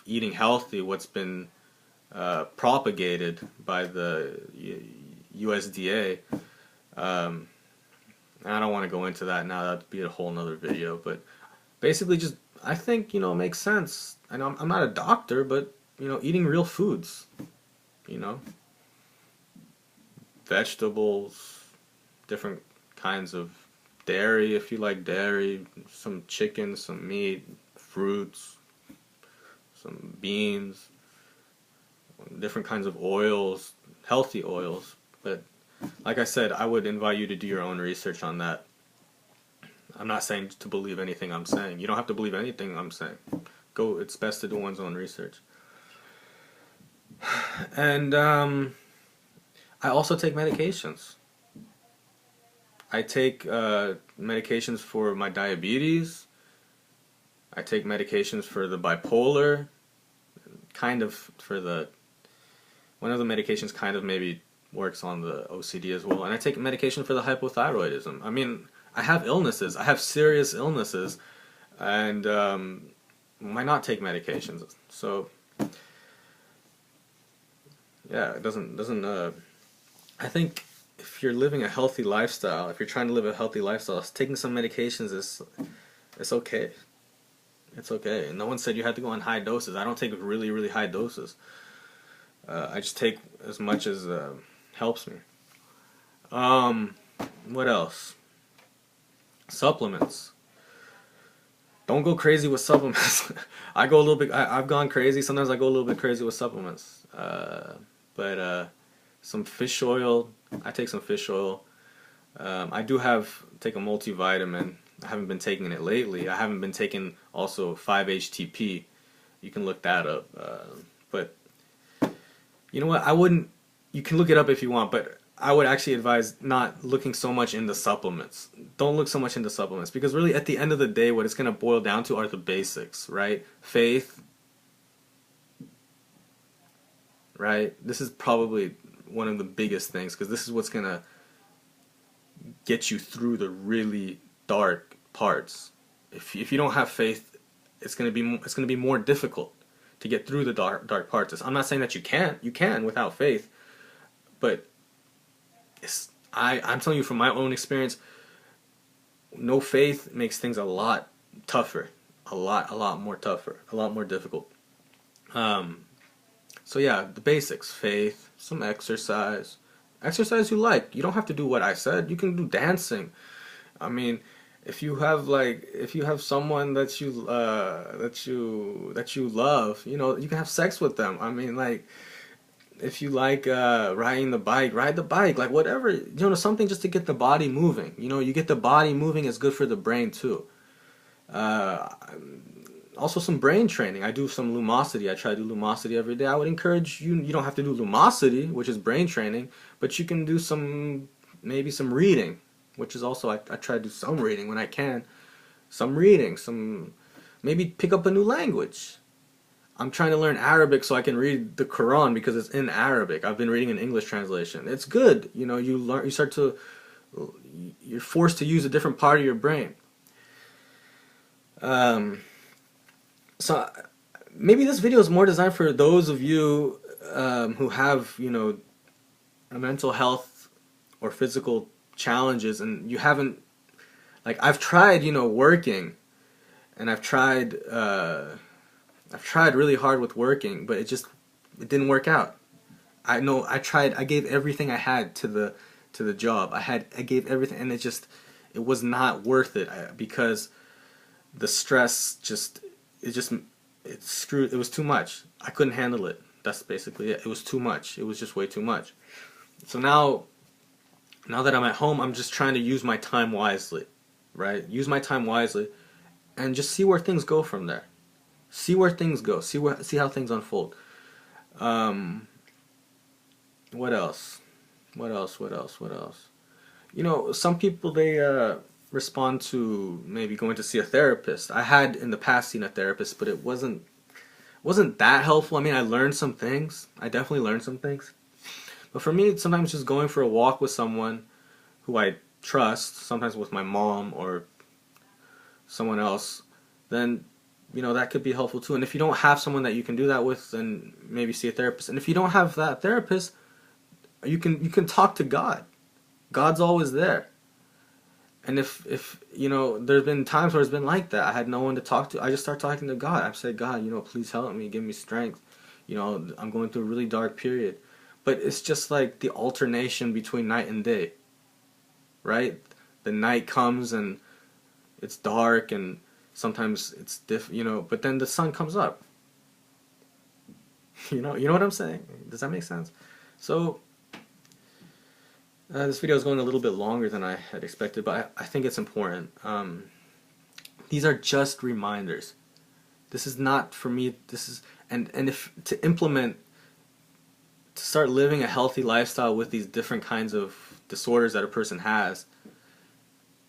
eating healthy, what's been propagated by the USDA. Um, I don't want to go into that now. That'd be a whole nother video. But basically, just I think it makes sense. And I'm not a doctor, but eating real foods. You know, vegetables, different kinds of dairy if you like dairy, some chicken, some meat, fruits, some beans, different kinds of oils, healthy oils. But like I said, I would invite you to do your own research on that. I'm not saying to believe anything I'm saying. You don't have to believe anything I'm saying. It's best to do one's own research. And I also take medications. I take medications for my diabetes. I take medications for the bipolar, kind of for the, one of the medications kind of maybe works on the OCD as well. And I take medication for the hypothyroidism. I mean, I have illnesses. I have serious illnesses. And why not take medications? So, yeah, it doesn't I think if you're living a healthy lifestyle, if you're trying to live a healthy lifestyle, taking some medications it's okay. It's okay. And no one said you had to go on high doses. I don't take really, really high doses. I just take as much as helps me. What else? Supplements. Don't go crazy with supplements. I go a little bit. I've gone crazy. Sometimes I go a little bit crazy with supplements. But some fish oil. I take some fish oil. I do take a multivitamin. I haven't been taking it lately. I haven't been taking also 5-HTP. You can look that up. But you know what? I wouldn't. You can look it up if you want, but I would actually advise not looking so much into supplements. Don't look so much into supplements because really at the end of the day what it's going to boil down to are the basics, right? Faith, right? This is probably one of the biggest things because this is what's going to get you through the really dark parts. If you don't have faith, it's going to be more difficult to get through the dark parts. I'm not saying that you can't. You can without faith, but I'm telling you from my own experience, no faith makes things a lot tougher, a lot more tougher, a lot more difficult. So yeah, the basics: faith, some exercise you like. You don't have to do what I said. You can do dancing. I mean, if you have someone that you love, you can have sex with them. I mean, like, if you like riding the bike, ride the bike, like whatever, something just to get the body moving. You get the body moving is good for the brain too. Also some brain training. I do some lumosity. I try to do lumosity every day. I would encourage you. You don't have to do lumosity, which is brain training, but you can do maybe some reading, which is also I try to do some reading when I can. Some reading, maybe pick up a new language. I'm trying to learn Arabic so I can read the Quran because it's in Arabic. I've been reading an English translation. It's good. You're forced to use a different part of your brain. So maybe this video is more designed for those of you who have, a mental health or physical challenges and you haven't, like, I've tried, working, and I've tried really hard with working, but it didn't work out. I know I gave everything I had to the job. I gave everything, and it was not worth it because the stress it was too much. I couldn't handle it. That's basically it. It was too much. It was just way too much. So now that I'm at home, I'm just trying to use my time wisely, right? Use my time wisely and just see where things go from there. See where things go. See how things unfold. What else? Some people, they respond to maybe going to see a therapist. I had in the past seen a therapist, but it wasn't that helpful. I mean, I learned some things. I definitely learned some things. But for me, sometimes just going for a walk with someone who I trust, sometimes with my mom or someone else, then that could be helpful too. And if you don't have someone that you can do that with, then maybe see a therapist. And if you don't have that therapist, you can talk to God. God's always there. And if there's been times where it's been like that. I had no one to talk to. I just start talking to God. I said, God, please help me, give me strength. I'm going through a really dark period. But it's just like the alternation between night and day, right? The night comes and it's dark, and sometimes it's but then the sun comes up. You know what I'm saying? Does that make sense? So this video is going a little bit longer than I had expected, but I think it's important. These are just reminders. This is not for me. This is and if to implement, to start living a healthy lifestyle with these different kinds of disorders that a person has,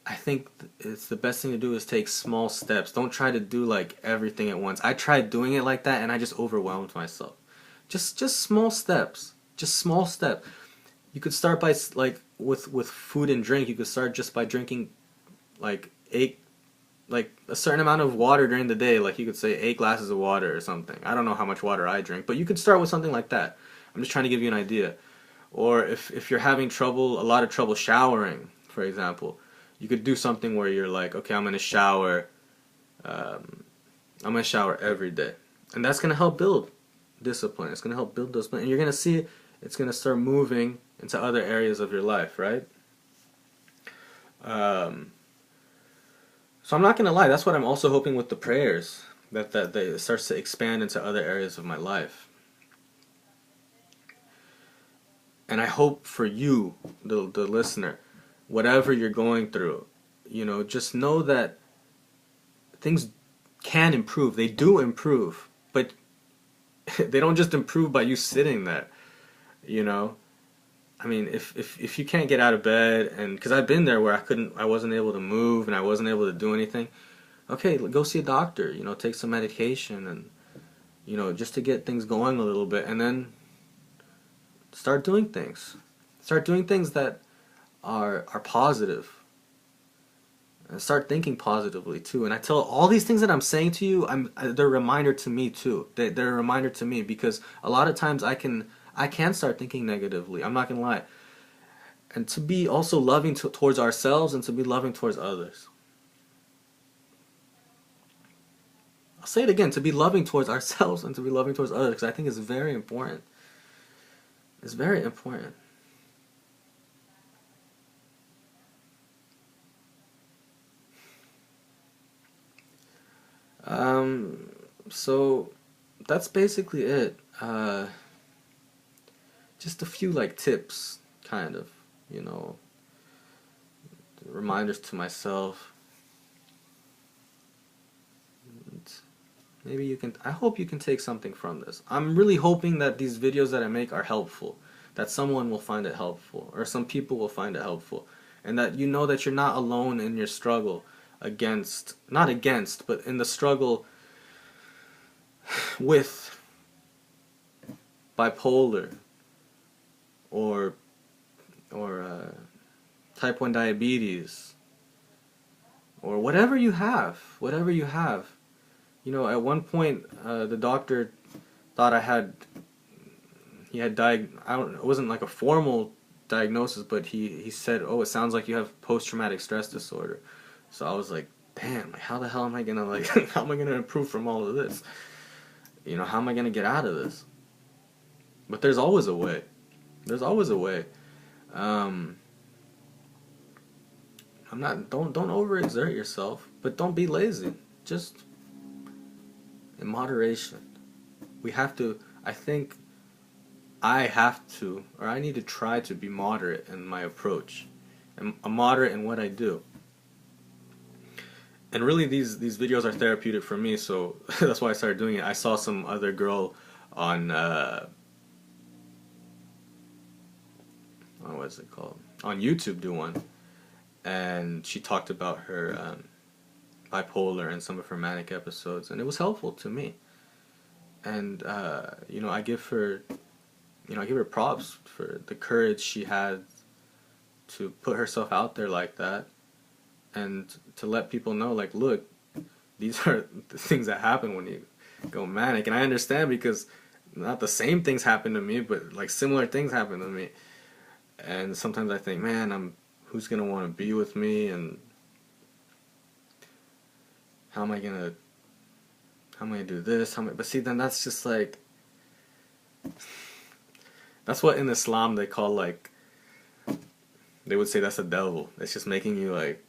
I think it's the best thing to do is take small steps. Don't try to do like everything at once. I tried doing it like that and I just overwhelmed myself. Just small steps. Just small steps. You could start by like with food and drink. You could start just by drinking like a certain amount of water during the day. Like you could say 8 glasses of water or something. I don't know how much water I drink, but you could start with something like that. I'm just trying to give you an idea. Or if you're having a lot of trouble showering, for example, you could do something where you're like, okay, I'm gonna shower every day, and that's gonna help build discipline. It's gonna help build discipline, and you're gonna see it's gonna start moving into other areas of your life, right? So I'm not gonna lie. That's what I'm also hoping with the prayers, that it starts to expand into other areas of my life. And I hope for you, the listener, whatever you're going through, just know that things can improve. They do improve, but they don't just improve by you sitting there. I mean, if you can't get out of bed, and because I've been there where I wasn't able to move and I wasn't able to do anything. Okay, go see a doctor. Take some medication, and just to get things going a little bit, and then start doing things. Start doing things that are positive. And start thinking positively too. And I tell all these things that I'm saying to you, they're a reminder to me too. They're a reminder to me, because a lot of times I can start thinking negatively. I'm not gonna lie. And to be also loving towards ourselves, and to be loving towards others. I'll say it again, to be loving towards ourselves and to be loving towards others, because I think it's very important. It's very important. So that's basically it. Just a few like tips, kind of, reminders to myself. And maybe I hope you can take something from this. I'm really hoping that these videos that I make are helpful, that someone will find it helpful, or some people will find it helpful, and that that you're not alone in your struggle but in the struggle with bipolar or type 1 diabetes, or whatever you have. At one point the doctor thought it wasn't like a formal diagnosis, but he said, oh, it sounds like you have post-traumatic stress disorder. So I was like, damn, like, how the hell am I gonna how am I gonna improve from all of this? How am I gonna get out of this? But there's always a way. There's always a way. Don't overexert yourself, but don't be lazy. Just in moderation. I need to try to be moderate in my approach, and moderate in what I do. And really, these videos are therapeutic for me, so that's why I started doing it. I saw some other girl on what's it called? On YouTube do one, and she talked about her bipolar and some of her manic episodes, and it was helpful to me. And I give her props for the courage she had to put herself out there like that, and to let people know, like, look, these are the things that happen when you go manic. And I understand because not the same things happen to me, but like similar things happen to me. And sometimes I think, man, who's gonna want to be with me, and how am I gonna do this? But see, then that's just like, that's what in Islam they call like, they would say that's the devil. It's just making you like,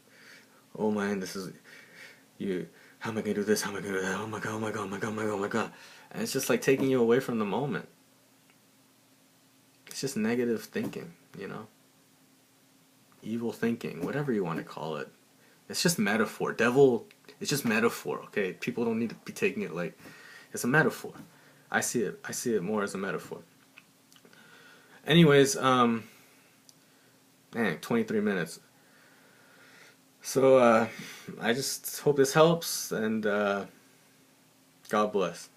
oh man, this is you. How am I gonna do this? How am I gonna do that? Oh my god! Oh my god! Oh my god! Oh my god! Oh my god! And it's just like taking you away from the moment. It's just negative thinking, you know? Evil thinking, whatever you want to call it. It's just metaphor. Devil, it's just metaphor, okay? People don't need to be taking it like, it's a metaphor. I see it more as a metaphor. Anyways, dang, 23 minutes. So, I just hope this helps, and God bless.